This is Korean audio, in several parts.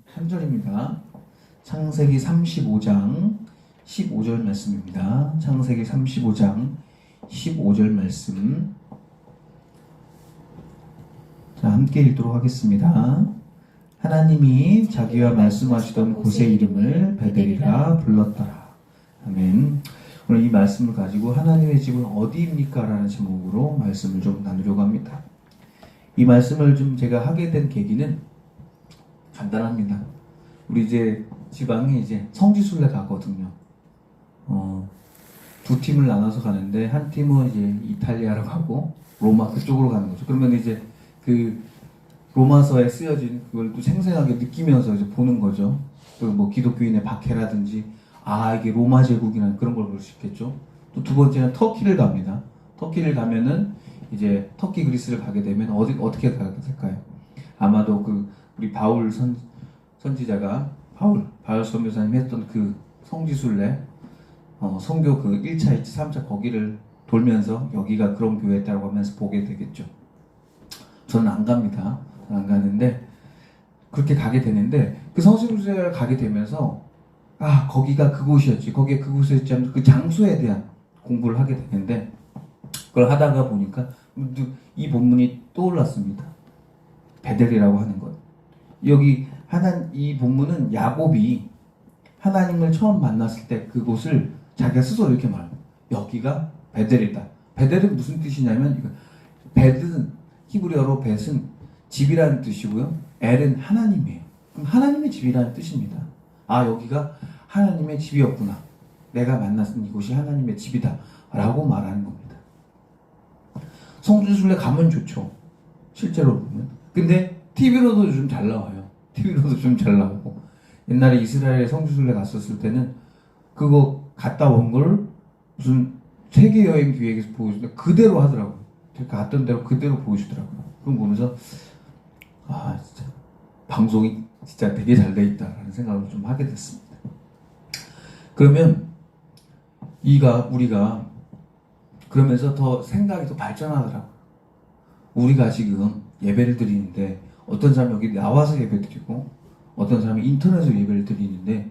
한 절입니다. 창세기 35장 15절 말씀입니다. 창세기 35장 15절 말씀. 자, 함께 읽도록 하겠습니다. 하나님이 자기와 말씀하시던 곳의 이름을 베델이라 불렀더라. 아멘. 오늘 이 말씀을 가지고 하나님의 집은 어디입니까? 라는 제목으로 말씀을 좀 나누려고 합니다. 이 말씀을 좀 제가 하게 된 계기는 간단합니다. 우리 이제 지방에 이제 성지순례 가거든요. 두 팀을 나눠서 가는데 한 팀은 이제 이탈리아로 가고 로마 그쪽으로 가는 거죠. 그러면 이제 그 로마서에 쓰여진 그걸 또 생생하게 느끼면서 이제 보는 거죠. 그 뭐 기독교인의 박해라든지 이게 로마 제국이라는 그런 걸 볼 수 있겠죠. 또 두 번째는 터키를 갑니다. 터키를 가면은 이제 터키 그리스를 가게 되면 어떻게 가게 될까요? 아마도 그 우리 바울 선지자가 바울 선교사님이 했던 그 성지순례 선교 그 1차, 2차, 3차 거기를 돌면서 여기가 그런 교회였다고 하면서 보게 되겠죠. 저는 안 갑니다. 안 가는데 그렇게 가게 되는데 그 성지순례를 가게 되면서 거기가 그곳이었지, 거기에 그곳이었지 하면서 그 장소에 대한 공부를 하게 되는데 그걸 하다가 보니까 이 본문이 떠올랐습니다. 베델이라고 하는 것. 여기 이 본문은 야곱이 하나님을 처음 만났을 때 그곳을 자기가 스스로 이렇게 말합니다. 여기가 베델이다. 베델은 무슨 뜻이냐면 벳은 히브리어로 벳은 집이라는 뜻이고요. 엘은 하나님이에요. 그럼 하나님의 집이라는 뜻입니다. 여기가 하나님의 집이었구나. 내가 만났은 이곳이 하나님의 집이다. 라고 말하는 겁니다. 성지순례 가면 좋죠. 실제로 보면. 근데 TV로도 좀 잘 나와요. TV로도 좀 잘 나오고. 옛날에 이스라엘에 성지순례 갔었을 때는 그거 갔다 온 걸 무슨 세계여행 기획에서 보여주는데 그대로 하더라고요. 갔던 대로 그대로 보여주더라고요. 그럼 보면서 진짜 방송이 진짜 되게 잘 돼 있다라는 생각을 좀 하게 됐습니다. 그러면 우리가 그러면서 더 생각이 더 발전하더라고요. 우리가 지금 예배를 드리는데 어떤 사람이 여기 나와서 예배 드리고 어떤 사람이 인터넷으로 예배를 드리는데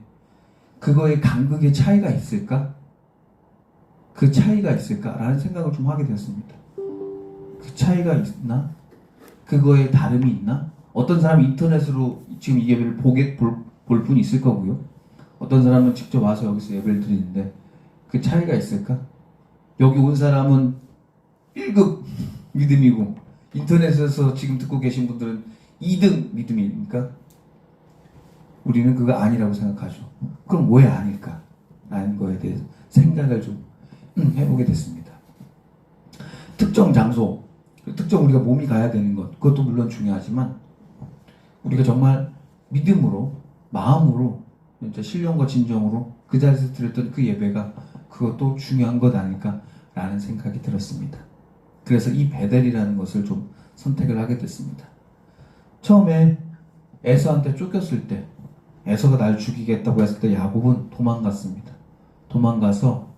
그거의 간극의 차이가 있을까? 그 차이가 있을까라는 생각을 좀 하게 됐습니다. 그 차이가 있나? 그거에 다름이 있나? 어떤 사람이 인터넷으로 지금 이 예배를 볼 분이 있을 거고요. 어떤 사람은 직접 와서 여기서 예배를 드리는데 그 차이가 있을까? 여기 온 사람은 1급 믿음이고 인터넷에서 지금 듣고 계신 분들은 2등 믿음입니까? 우리는 그거 아니라고 생각하죠. 그럼 왜 아닐까? 라는 거에 대해서 생각을 좀 해보게 됐습니다. 특정 장소, 특정 우리가 몸이 가야 되는 것, 그것도 물론 중요하지만 우리가 정말 믿음으로, 마음으로, 진짜 신령과 진정으로 그 자리에서 드렸던 그 예배가 그것도 중요한 것 아닐까라는 생각이 들었습니다. 그래서 이 베델이라는 것을 좀 선택을 하게 됐습니다. 처음에 에서한테 쫓겼을 때, 에서가 날 죽이겠다고 했을 때 야곱은 도망갔습니다. 도망가서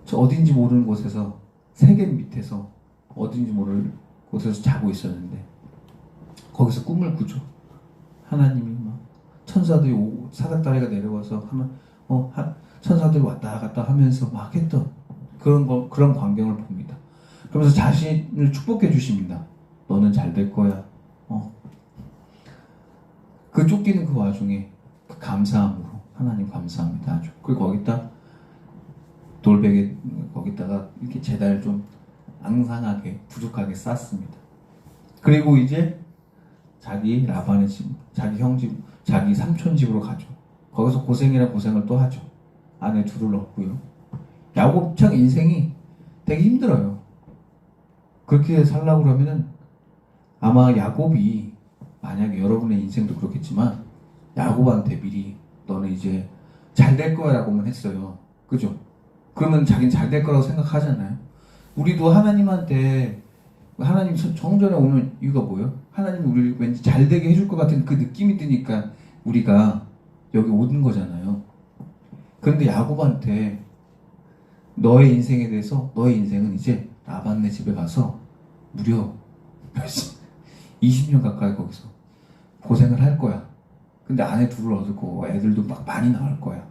저 어딘지 모르는 곳에서 세겜 밑에서 어딘지 모르는 곳에서 자고 있었는데 거기서 꿈을 꾸죠. 하나님이 막 천사들이 오고 사닥다리가 내려와서 천사들이 왔다 갔다 하면서 막 했던 그런 광경을 봅니다. 그러면서 자신을 축복해 주십니다. 너는 잘 될 거야. 그 쫓기는 그 와중에 그 감사함으로 하나님 감사합니다 하죠. 그리고 거기다 돌베개 거기다가 이렇게 제단을 좀 앙상하게 부족하게 쌓습니다. 그리고 이제 자기 라반의 집, 자기 형 집, 자기 삼촌 집으로 가죠. 거기서 고생이나 고생을 또 하죠. 아내 둘을 얻고요. 야곱 참 인생이 되게 힘들어요. 그렇게 살라고 그러면은 아마 야곱이 만약에 여러분의 인생도 그렇겠지만 야곱한테 미리 너는 이제 잘 될 거야 라고만 했어요. 그죠? 그러면 자기는 잘 될 거라고 생각하잖아요. 우리도 하나님한테 하나님 성전에 오는 이유가 뭐예요? 하나님이 우리를 왠지 잘 되게 해줄 것 같은 그 느낌이 드니까 우리가 여기 오는 거잖아요. 그런데 야곱한테 너의 인생에 대해서 너의 인생은 이제 라반네 집에 가서 무려 20년 가까이 거기서 고생을 할 거야. 근데 아내 둘을 얻을 거고 애들도 막 많이 나올 거야.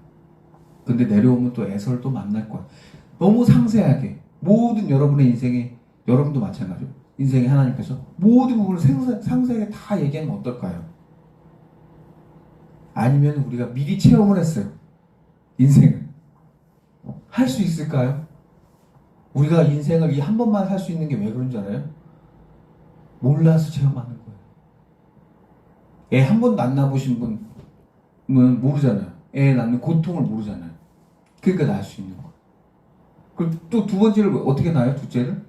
근데 내려오면 또 애서를 또 만날 거야. 너무 상세하게 모든 여러분의 인생에, 여러분도 마찬가지로 인생에 하나님께서 모든 부분을 상세하게 다 얘기하면 어떨까요? 아니면 우리가 미리 체험을 했어요. 인생을 할 수 있을까요? 우리가 인생을 이 한 번만 살 수 있는 게 왜 그런 줄 알아요? 몰라서 체험하는 거예요. 애 한 번도 안 낳아보신 분은 모르잖아요. 애 낳는 고통을 모르잖아요. 그러니까 낳을 수 있는 거예요. 그리고 또 두 번째를 어떻게 낳아요? 둘째를?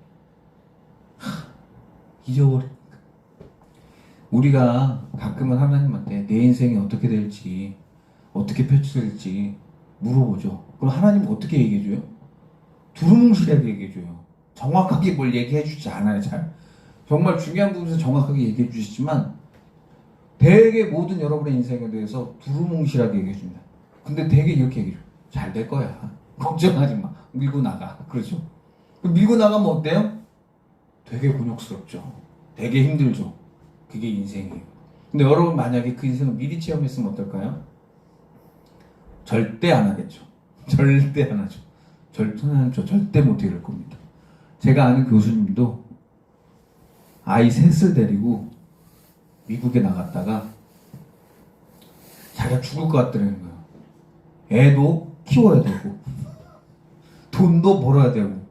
잊어버리니까. 우리가 가끔은 하나님한테 내 인생이 어떻게 될지, 어떻게 펼쳐질지 물어보죠. 그럼 하나님은 어떻게 얘기해줘요? 두루뭉실하게 얘기해줘요. 정확하게 뭘 얘기해주지 않아요. 잘. 정말 중요한 부분에서 정확하게 얘기해주시지만 되게 모든 여러분의 인생에 대해서 두루뭉실하게 얘기해줍니다. 근데 되게 이렇게 얘기해줘요. 잘 될 거야. 걱정하지 마. 밀고 나가. 그렇죠? 밀고 나가면 어때요? 되게 곤욕스럽죠. 되게 힘들죠. 그게 인생이에요. 근데 여러분 만약에 그 인생을 미리 체험했으면 어떨까요? 절대 안 하겠죠. 절대 안 하죠. 절대 못 이룰 겁니다. 제가 아는 교수님도 아이 셋을 데리고 미국에 나갔다가 자기가 죽을 것 같다는 거예요. 애도 키워야 되고 돈도 벌어야 되고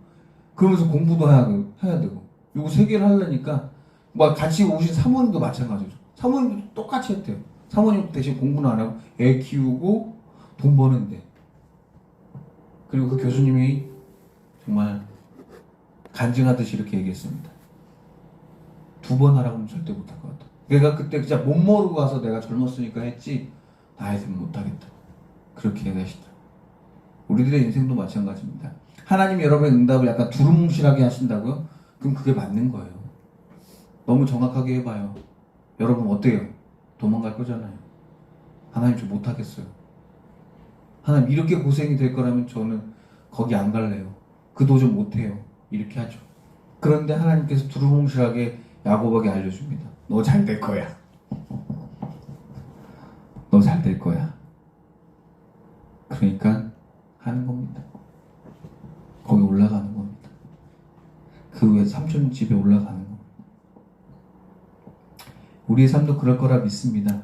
그러면서 공부도 해야 되고 요거 세 개를 하려니까 막 같이 오신 사모님도 마찬가지죠. 사모님도 똑같이 했대요. 사모님 대신 공부는 안 하고 애 키우고 돈 버는데. 그리고 그 교수님이 정말 간증하듯이 이렇게 얘기했습니다. 2번 하라고 하면 절대 못할 것 같다. 내가 그때 진짜 못 모르고 가서 내가 젊었으니까 했지 나이 들면 못하겠다. 그렇게 얘기하시더라고요. 우리들의 인생도 마찬가지입니다. 하나님이 여러분의 응답을 약간 두루뭉실하게 하신다고요? 그럼 그게 맞는 거예요. 너무 정확하게 해봐요. 여러분 어때요? 도망갈 거잖아요. 하나님 저 못하겠어요. 하나님 이렇게 고생이 될 거라면 저는 거기 안 갈래요. 그 도전 못해요. 이렇게 하죠. 그런데 하나님께서 두루뭉실하게 야곱에게 알려줍니다. 너 잘 될 거야. 너 잘 될 거야. 그러니까 하는 겁니다. 거기 올라가는 겁니다. 그 후에 삼촌 집에 올라가는 겁니다. 우리의 삶도 그럴 거라 믿습니다.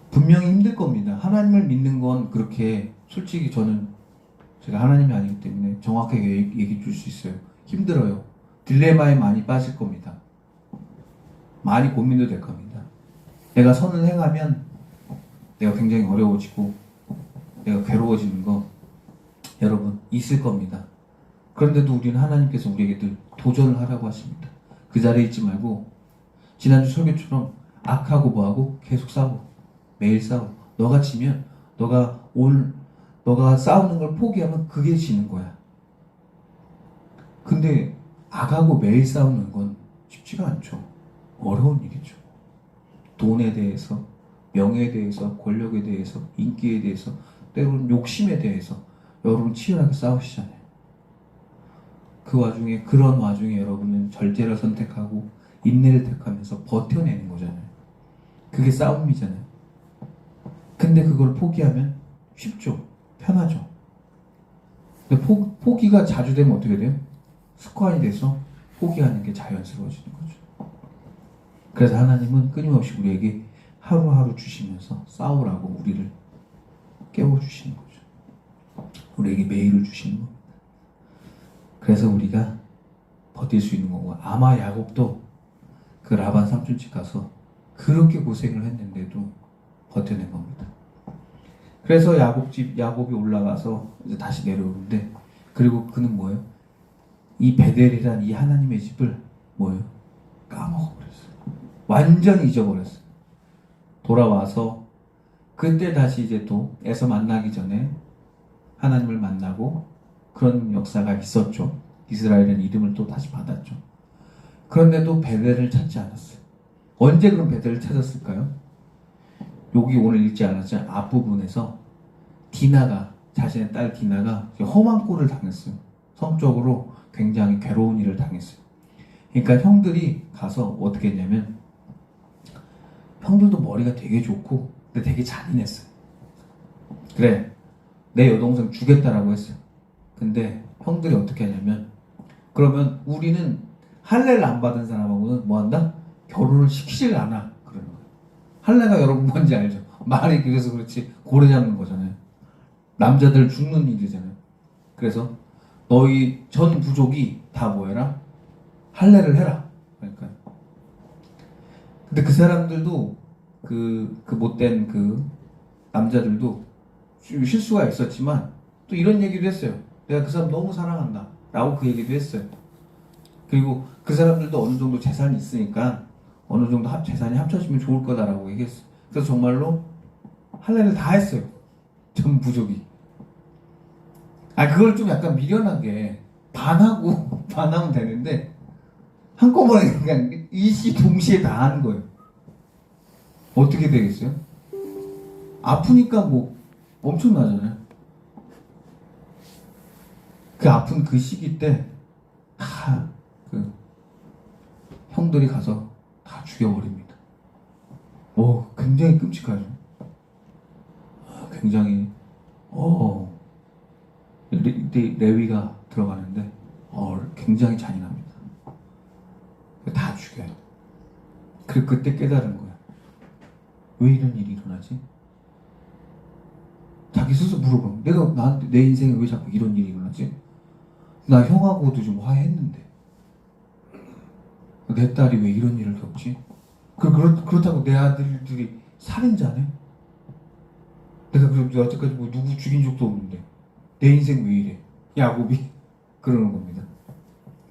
분명히 힘들 겁니다. 하나님을 믿는 건 그렇게 솔직히 제가 하나님이 아니기 때문에 정확하게 얘기해 줄 수 있어요. 힘들어요. 딜레마에 많이 빠질 겁니다. 많이 고민도 될 겁니다. 내가 선을 행하면 내가 굉장히 어려워지고 내가 괴로워지는 거 여러분 있을 겁니다. 그런데도 우리는 하나님께서 우리에게 늘 도전을 하라고 하십니다. 그 자리에 있지 말고 지난주 설교처럼 악하고 뭐하고 계속 싸워. 매일 싸워. 너가 지면 너가 싸우는 걸 포기하면 그게 지는 거야. 근데 악하고 매일 싸우는 건 쉽지가 않죠. 어려운 일이죠. 돈에 대해서, 명예에 대해서, 권력에 대해서, 인기에 대해서, 때로는 욕심에 대해서 여러분 치열하게 싸우시잖아요. 그런 와중에 여러분은 절제를 선택하고 인내를 택하면서 버텨내는 거잖아요. 그게 싸움이잖아요. 근데 그걸 포기하면 쉽죠. 편하죠. 근데 포기가 자주 되면 어떻게 돼요? 습관이 돼서 포기하는 게 자연스러워지는 거죠. 그래서 하나님은 끊임없이 우리에게 하루하루 주시면서 싸우라고 우리를 깨워주시는 거죠. 우리에게 매일을 주시는 겁니다. 그래서 우리가 버틸 수 있는 거고, 아마 야곱도 그 라반 삼촌 집 가서 그렇게 고생을 했는데도 버텨낸 겁니다. 그래서 야곱이 올라가서 이제 다시 내려오는데, 그리고 그는 뭐예요? 이 베델이란 이 하나님의 집을 뭐예요? 까먹어버렸어요. 완전히 잊어버렸어요. 돌아와서 그때 다시 이제 또 에서 만나기 전에 하나님을 만나고 그런 역사가 있었죠. 이스라엘은 이름을 또 다시 받았죠. 그런데도 베델을 찾지 않았어요. 언제 그럼 베델을 찾았을까요? 여기 오늘 읽지 않았지만 앞부분에서 자신의 딸 디나가 험한 꼴을 당했어요. 성적으로 굉장히 괴로운 일을 당했어요. 그러니까 형들이 가서 어떻게 했냐면 형들도 머리가 되게 좋고 근데 되게 잔인했어요. 그래, 내 여동생 주겠다라고 했어요. 근데 형들이 어떻게 하냐면, 그러면 우리는 할례를 안 받은 사람하고는 뭐 한다? 결혼을 시키질 않아. 그러는 거예요. 할례가 여러분 뭔지 알죠? 말이 그래서 그렇지 고래 잡는 거잖아요. 남자들 죽는 일이잖아요. 그래서 너희 전 부족이 다 뭐해라? 할례를 해라. 그러니까. 근데 그 사람들도 그 못된 그 남자들도 실수가 있었지만 또 이런 얘기도 했어요. 내가 그 사람 너무 사랑한다. 라고 그 얘기도 했어요. 그리고 그 사람들도 어느 정도 재산이 있으니까 어느 정도 재산이 합쳐지면 좋을 거다라고 얘기했어요. 그래서 정말로 할례를 다 했어요. 전 부족이. 그걸 좀 약간 미련하게 반하고 반하면 되는데 한꺼번에 그냥 일시 동시에 다 하는 거예요. 어떻게 되겠어요? 아프니까 뭐 엄청나잖아요. 그 아픈 그 시기 때 다 그 형들이 가서 다 죽여버립니다. 굉장히 끔찍하죠. 굉장히 레위가 들어가는데 굉장히 잔인합니다. 다 죽여요. 그때 깨달은 거야. 왜 이런 일이 일어나지? 자기 스스로 물어봐. 내가 나한테 내 인생에 왜 자꾸 이런 일이 일어나지? 나 형하고도 좀 화해했는데 내 딸이 왜 이런 일을 겪지? 그렇다고 내 아들들이 살인자네? 내가 여태까지 뭐 누구 죽인 적도 없는데 내 인생 왜 이래? 야곱이 그러는 겁니다.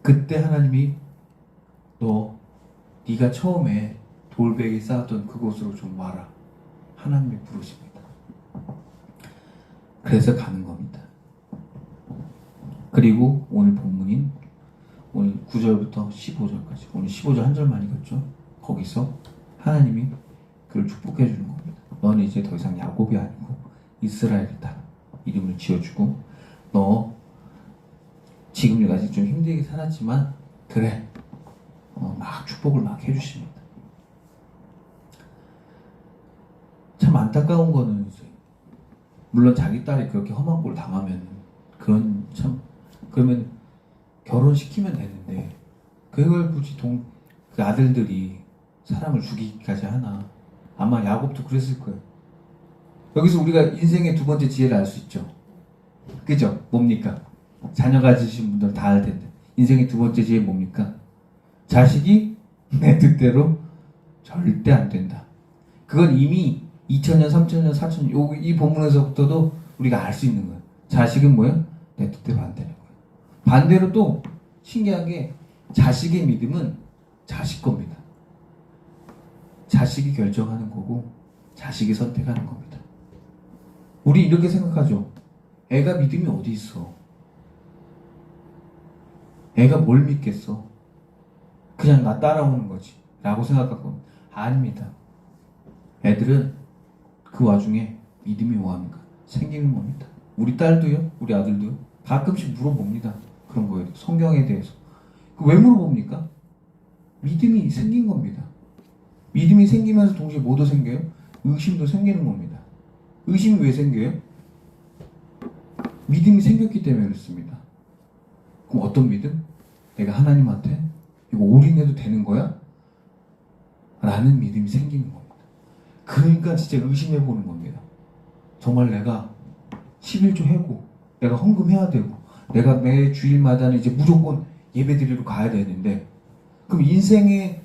그때 하나님이 네가 처음에 돌베개 쌓았던 그곳으로 좀 와라. 하나님이 부르십니다. 그래서 가는 겁니다. 그리고 오늘 본문인 오늘 9절부터 15절까지 오늘 15절 한 절만 읽었죠. 거기서 하나님이 그를 축복해 주는 겁니다. 너는 이제 더 이상 야곱이 아니고 이스라엘이다. 이름을 지어주고 너 지금 아직 좀 힘들게 살았지만 그래 막 축복을 막 해주십니다. 참 안타까운 거는 이제 물론 자기 딸이 그렇게 험한 꼴 당하면 그러면 결혼시키면 되는데 그걸 굳이 그 아들들이 사람을 죽이기까지 하나. 아마 야곱도 그랬을 거예요. 여기서 우리가 인생의 두 번째 지혜를 알 수 있죠. 그죠? 뭡니까? 자녀 가지신 분들 다 알 텐데 인생의 두 번째 지혜 뭡니까? 자식이 내 뜻대로 절대 안 된다. 그건 이미 2000년, 3000년, 4000년 이 본문에서부터도 우리가 알 수 있는 거예요. 자식은 뭐예요? 내 뜻대로 안 되는 거예요. 반대로 또 신기한 게 자식의 믿음은 자식 겁니다. 자식이 결정하는 거고 자식이 선택하는 겁니다. 우리 이렇게 생각하죠. 애가 믿음이 어디 있어? 애가 뭘 믿겠어? 그냥 나 따라오는 거지 라고 생각하고 아닙니다. 애들은 그 와중에 믿음이 뭐합니까? 생기는 겁니다. 우리 딸도요, 우리 아들도요, 가끔씩 물어봅니다. 그런 거에 대해서, 성경에 대해서. 왜 물어봅니까? 믿음이 생긴 겁니다. 믿음이 생기면서 동시에 뭐도 생겨요? 의심도 생기는 겁니다. 의심이 왜 생겨요? 믿음이 생겼기 때문에 그렇습니다. 그럼 어떤 믿음? 내가 하나님한테 이거 올인해도 되는 거야? 라는 믿음이 생기는 겁니다. 그러니까 진짜 의심해보는 겁니다. 정말 내가 11조 해고 내가 헌금해야 되고 내가 매 주일마다는 이제 무조건 예배드리러 가야 되는데 그럼 인생의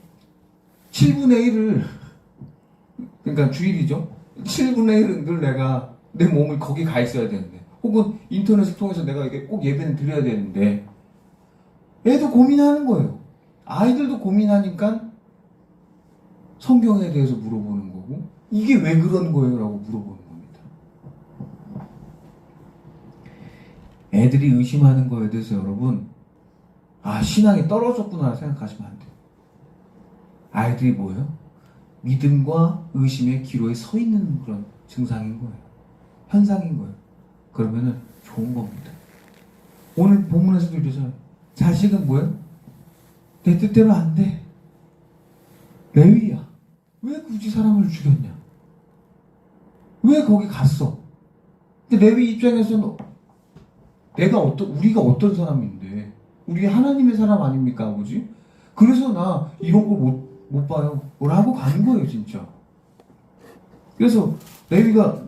7분의 1을 그러니까 주일이죠. 7분의 1은 늘 내가 내 몸을 거기 가 있어야 되는데 혹은 인터넷을 통해서 내가 이게 꼭 예배는 드려야 되는데 애도 고민하는 거예요. 아이들도 고민하니까 성경에 대해서 물어보는 거고 이게 왜 그런 거예요? 라고 물어보는 겁니다. 애들이 의심하는 거에 대해서 여러분 신앙이 떨어졌구나 생각하시면 안 돼요. 아이들이 뭐예요? 믿음과 의심의 기로에 서 있는 그런 증상인 거예요. 현상인 거예요. 그러면은 좋은 겁니다. 오늘 본문에서도 이러잖아요. 자식은 뭐예요? 내 뜻대로 안 돼. 레위야. 왜 굳이 사람을 죽였냐? 왜 거기 갔어? 근데 레위 입장에서는 우리가 어떤 사람인데, 우리 하나님의 사람 아닙니까, 아버지? 그래서 나 이런 걸 못 봐요. 뭐라고 간 거예요, 진짜. 그래서 레위랑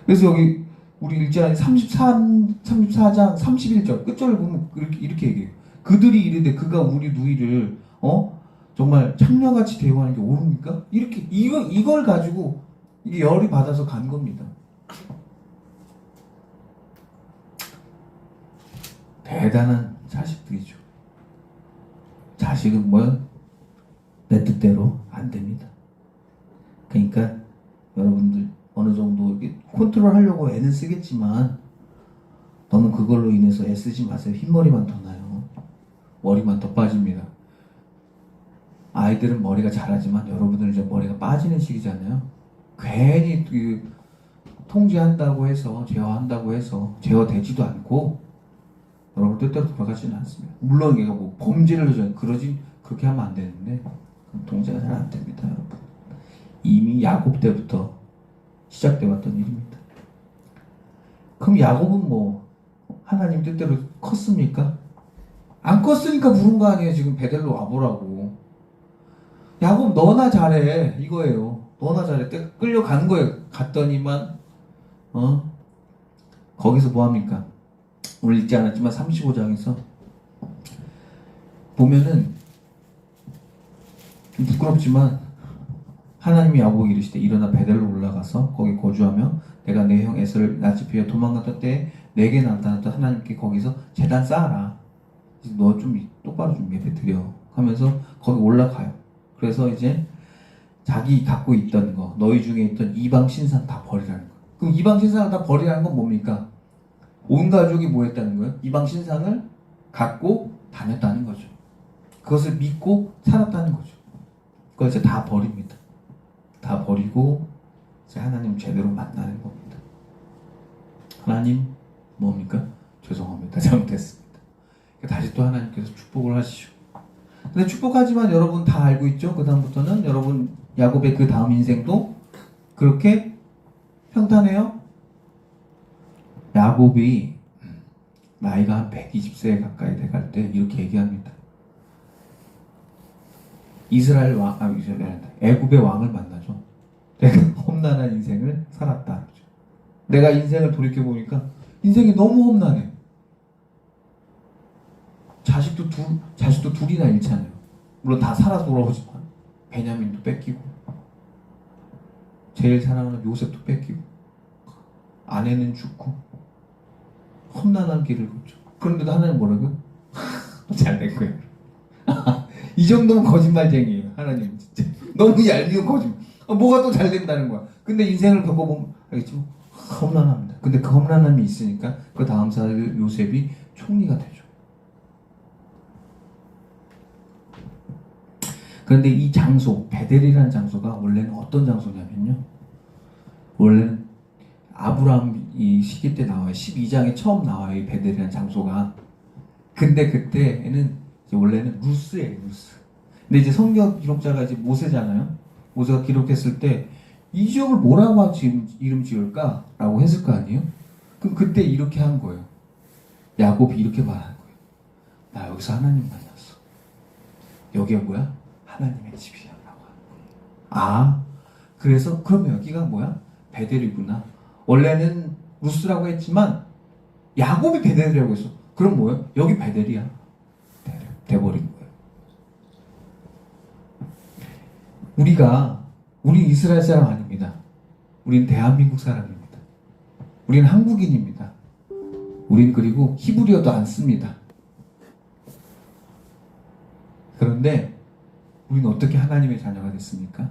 그래서 여기 우리 일장 34장 31절 끝절을 보면 이렇게 얘기해요. 그들이 이르되 그가 우리 누이를 정말 창녀같이 대우하는 게 옳습니까? 이렇게 이걸 가지고 이게 열이 받아서 간 겁니다. 대단한 자식들이죠. 자식은 내 뜻대로 안 됩니다. 그러니까 여러분들 어느 정도 이렇게 컨트롤 하려고 애는 쓰겠지만 너무 그걸로 인해서 애쓰지 마세요. 흰머리만 더 나요. 머리만 더 빠집니다. 아이들은 머리가 자라지만 여러분들은 이제 머리가 빠지는 시기잖아요. 괜히 통제한다고 해서 제어한다고 해서 제어되지도 않고 여러분 뜻대로 돌아가지는 않습니다. 물론 얘가 범죄를 그렇게 하면 안 되는데 통제가 잘 안 됩니다, 여러분. 이미 야곱 때부터 시작돼 왔던 일입니다. 그럼 야곱은 하나님 뜻대로 컸습니까? 안 컸으니까 부른 거 아니에요. 지금 베델로 와보라고. 야곱 너나 잘해 이거예요. 너나 잘해. 끌려간 거예요. 갔더니만 거기서 뭐합니까? 오늘 읽지 않았지만 35장에서 보면은 좀 부끄럽지만 하나님이 야곱에게 이르시되 일어나 베델로 올라가서 거기 거주하며 내가 내 형 에서를 낯이 피해 도망갔던 때에 내게 나타났던 하나님께 거기서 제단 쌓아라. 너 좀 똑바로 좀 예배 드려 하면서 거기 올라가요. 그래서 이제 자기 갖고 있던 거, 너희 중에 있던 이방 신상 다 버리라는 거. 그럼 이방 신상을 다 버리라는 건 뭡니까? 온 가족이 뭐 했다는 거예요? 이방 신상을 갖고 다녔다는 거죠. 그것을 믿고 살았다는 거죠. 그걸 이제 다 버립니다. 다 버리고 이제 하나님 제대로 만나는 겁니다. 하나님 뭡니까? 죄송합니다. 잘못했습니다. 다시 또 하나님께서 축복을 하시죠. 근데 축복하지만 여러분 다 알고 있죠? 그 다음부터는 여러분 야곱의 그 다음 인생도 그렇게 평탄해요? 야곱이 나이가 한 120세에 가까이 돼갈 때 이렇게 얘기합니다. 애굽의 왕을 만나죠. 내가 험난한 인생을 살았다. 내가 인생을 돌이켜보니까 인생이 너무 험난해. 자식도 둘이나 잃잖아요. 물론 다 살아 돌아오지만 베냐민도 뺏기고 제일 사랑하는 요셉도 뺏기고 아내는 죽고 험난한 길을 걷죠. 그런데도 하나님 뭐라고요? 잘된 거예요. 이 정도면 거짓말쟁이에요. 하나님 진짜 너무 얄미운 거짓말. 뭐가 또 잘 된다는 거야. 근데 인생을 겪어보면 알겠죠? 험난합니다. 근데 그 험난함이 있으니까 그 다음 사일 요셉이 총리가 되죠. 그런데 이 장소, 베델이라는 장소가 원래는 어떤 장소냐면요. 원래는 아브라함 이 시기 때 나와요. 12장에 처음 나와요. 이 베델이라는 장소가. 근데 그때는 원래는 루스예요. 루스. 근데 이제 성경 기록자가 이제 모세잖아요. 모세가 기록했을 때 이 지역을 뭐라고 이름 지을까? 라고 했을 거 아니에요? 그럼 그때 이렇게 한 거예요. 야곱이 이렇게 말하는 거예요. 나 여기서 하나님 만났어. 여기가 뭐야? 하나님의 집이야. 라고 하는 거예요. 그래서 그럼 여기가 뭐야? 베델이구나. 원래는 루스라고 했지만 야곱이 베델이라고 했어. 그럼 뭐예요? 여기 베델이야. 돼버린 거예요. 우리 이스라엘 사람 아닙니다. 우린 대한민국 사람입니다. 우린 한국인입니다. 우린 그리고 히브리어도 안 씁니다. 그런데 우린 어떻게 하나님의 자녀가 됐습니까?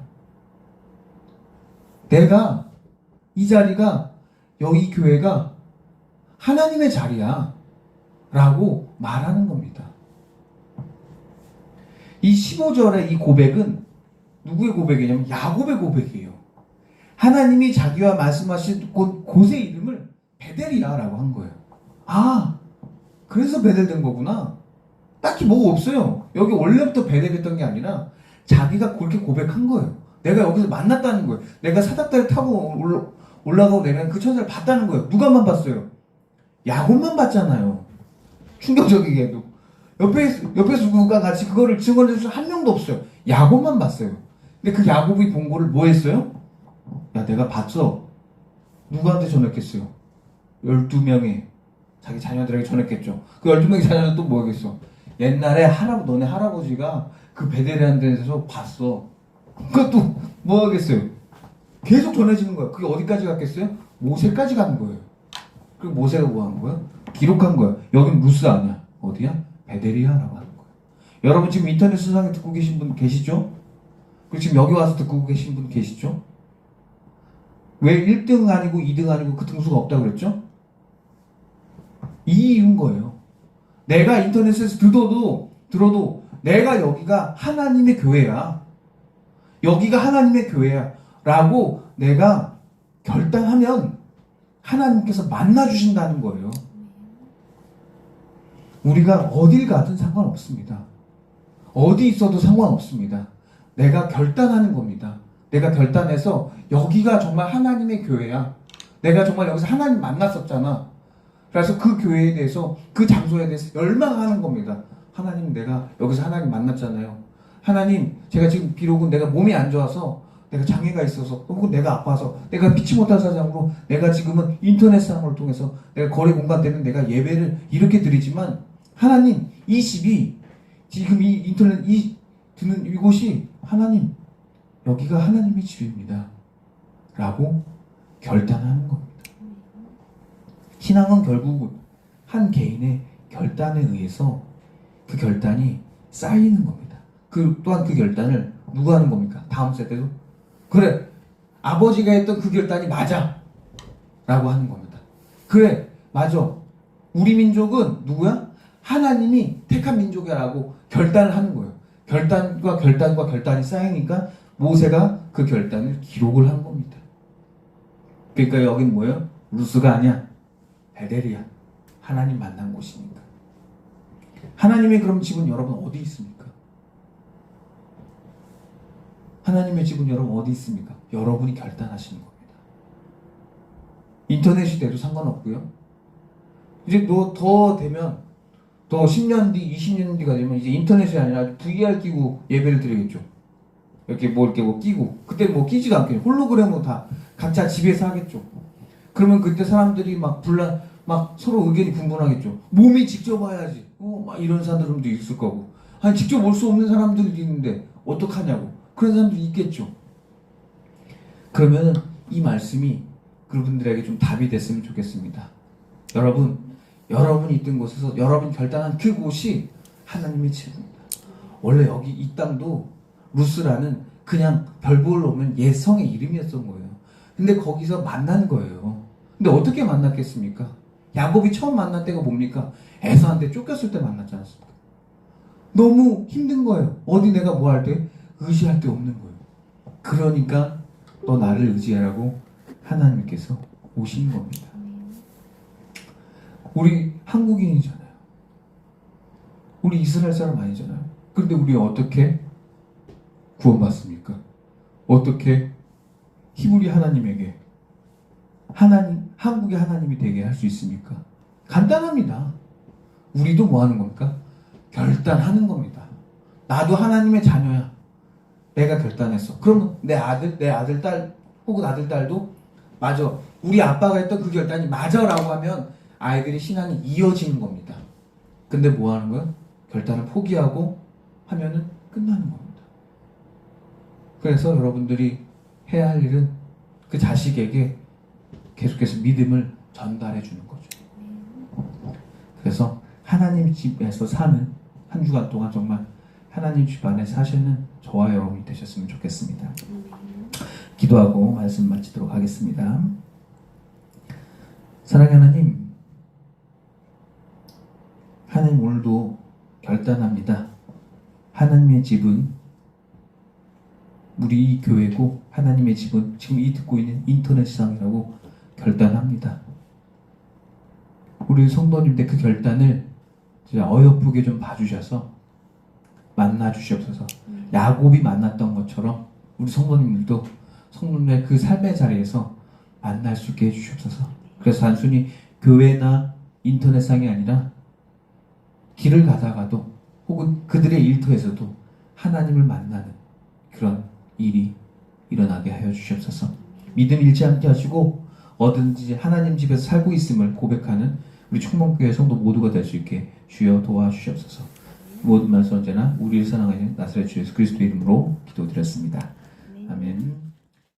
이 자리가 여기 교회가 하나님의 자리야 라고 말하는 겁니다. 이 15절의 이 고백은 누구의 고백이냐면 야곱의 고백이에요. 하나님이 자기와 말씀하신 곳의 이름을 베델이야 라고 한 거예요. 그래서 베델 된 거구나. 딱히 뭐가 없어요. 여기 원래부터 베델했던 게 아니라 자기가 그렇게 고백한 거예요. 내가 여기서 만났다는 거예요. 내가 사닥다리 타고 올라가고 내가 그 천사를 봤다는 거예요. 누가만 봤어요? 야곱만 봤잖아요. 충격적이게도. 옆에서 누가 같이 그거를 증언해줄 한 명도 없어요. 야곱만 봤어요. 근데 그 야곱이 본 거를 뭐 했어요? 야, 내가 봤어. 누구한테 전했겠어요? 12명의 자기 자녀들에게 전했겠죠. 그 12명의 자녀는 또 뭐겠어? 옛날에 너네 할아버지가 그 베델레헴 데서 봤어. 그것도 뭐 하겠어요? 계속 전해지는 거야. 그게 어디까지 갔겠어요? 모세까지 가는 거예요. 그리고 모세가 뭐 한 거야? 기록한 거야. 여긴 루스 아니야. 어디야? 베델이야라고 하는 거야. 여러분 지금 인터넷 세상에 듣고 계신 분 계시죠? 그리고 지금 여기 와서 듣고 계신 분 계시죠? 왜 1등 아니고 2등 아니고 그 등수가 없다고 그랬죠? 이 이유인 거예요. 내가 인터넷에서 들어도 내가 여기가 하나님의 교회야. 여기가 하나님의 교회야. 라고 내가 결단하면 하나님께서 만나주신다는 거예요. 우리가 어딜 가든 상관없습니다. 어디 있어도 상관없습니다. 내가 결단하는 겁니다. 내가 결단해서 여기가 정말 하나님의 교회야. 내가 정말 여기서 하나님 만났었잖아. 그래서 그 교회에 대해서 그 장소에 대해서 열망하는 겁니다. 하나님 내가 여기서 하나님 만났잖아요. 하나님 제가 지금 비록은 내가 몸이 안 좋아서 내가 장애가 있어서 혹은 내가 아파서 내가 피치 못할 사정으로 내가 지금은 인터넷 상을 통해서 내가 거리 공간 때문에 내가 예배를 이렇게 드리지만 하나님 이 집이 지금 이 인터넷 듣는 이곳이 하나님 여기가 하나님의 집입니다. 라고 결단하는 겁니다. 신앙은 결국 한 개인의 결단에 의해서 그 결단이 쌓이는 겁니다. 또한 그 결단을 누가 하는 겁니까? 다음 세대도? 그래, 아버지가 했던 그 결단이 맞아! 라고 하는 겁니다. 그래, 맞아. 우리 민족은 누구야? 하나님이 택한 민족이라고 결단을 하는 거예요. 결단이 쌓이니까 모세가 그 결단을 기록을 한 겁니다. 그러니까 여긴 뭐예요? 루스가 아니야. 베델이야. 하나님 만난 곳이니까. 하나님의 그럼 집은 여러분 어디 있습니까? 하나님의 집은 여러분 어디 있습니까? 여러분이 결단하시는 겁니다. 인터넷이 돼도 상관없고요. 이제 더 되면 더 10년 뒤, 20년 뒤가 되면 이제 인터넷이 아니라 VR 끼고 예배를 드리겠죠. 이렇게 뭐 끼고 그때 뭐 끼지도 않겠죠. 홀로그램으로 다 각자 집에서 하겠죠. 그러면 그때 사람들이 막 서로 의견이 분분하겠죠. 몸이 직접 와야지. 막 이런 사람들도 있을 거고. 아니 직접 올 수 없는 사람들이 있는데 어떡하냐고. 그런 사람들이 있겠죠. 그러면 이 말씀이 그분들에게 좀 답이 됐으면 좋겠습니다. 여러분이 있던 곳에서 여러분이 결단한 그곳이 하나님의 집입니다. 원래 여기 이 땅도 루스라는 그냥 별 볼 없는 옛 성의 이름이었던 거예요. 근데 거기서 만난 거예요. 근데 어떻게 만났겠습니까? 야곱이 처음 만난 때가 뭡니까? 에서한테 쫓겼을 때 만났지 않았습니까? 너무 힘든 거예요. 어디 내가 뭐 할 때? 의지할 데 없는 거예요. 그러니까 너 나를 의지하라고 하나님께서 오신 겁니다. 우리 한국인이잖아요. 우리 이스라엘 사람 아니잖아요. 그런데 우리 어떻게 구원받습니까? 어떻게 히브리 하나님에게 한국의 하나님이 되게 할 수 있습니까? 간단합니다. 우리도 뭐 하는 겁니까? 결단하는 겁니다. 나도 하나님의 자녀야. 내가 결단했어. 그러면 내 아들, 딸, 혹은 아들, 딸도 맞아. 우리 아빠가 했던 그 결단이 맞아라고 하면 아이들의 신앙이 이어지는 겁니다. 근데 뭐 하는 거야? 결단을 포기하고 하면은 끝나는 겁니다. 그래서 여러분들이 해야 할 일은 그 자식에게 계속해서 믿음을 전달해 주는 거죠. 그래서 하나님 집에서 사는 한 주간 동안 정말 하나님 집 안에 사시는 저와 여러분이 되셨으면 좋겠습니다. 기도하고 말씀 마치도록 하겠습니다. 사랑하는 하나님 오늘도 결단합니다. 하나님의 집은 우리 이 교회고 하나님의 집은 지금 이 듣고 있는 인터넷 세상이라고 결단합니다. 우리 성도님들 그 결단을 진짜 어여쁘게 좀 봐주셔서 만나 주시옵소서. 야곱이 만났던 것처럼 우리 성도님들도 성도님의 그 삶의 자리에서 만날 수 있게 해주시옵소서. 그래서 단순히 교회나 인터넷상이 아니라 길을 가다가도 혹은 그들의 일터에서도 하나님을 만나는 그런 일이 일어나게 하여 주시옵소서. 믿음 잃지 않게 하시고 어딘지 하나님 집에서 살고 있음을 고백하는 우리 총목교회 성도 모두가 될 수 있게 주여 도와주시옵소서. 모든 말씀 언제나 우리를 사랑하는 나사렛 주 예수 그리스도의 이름으로 기도드렸습니다. 아멘.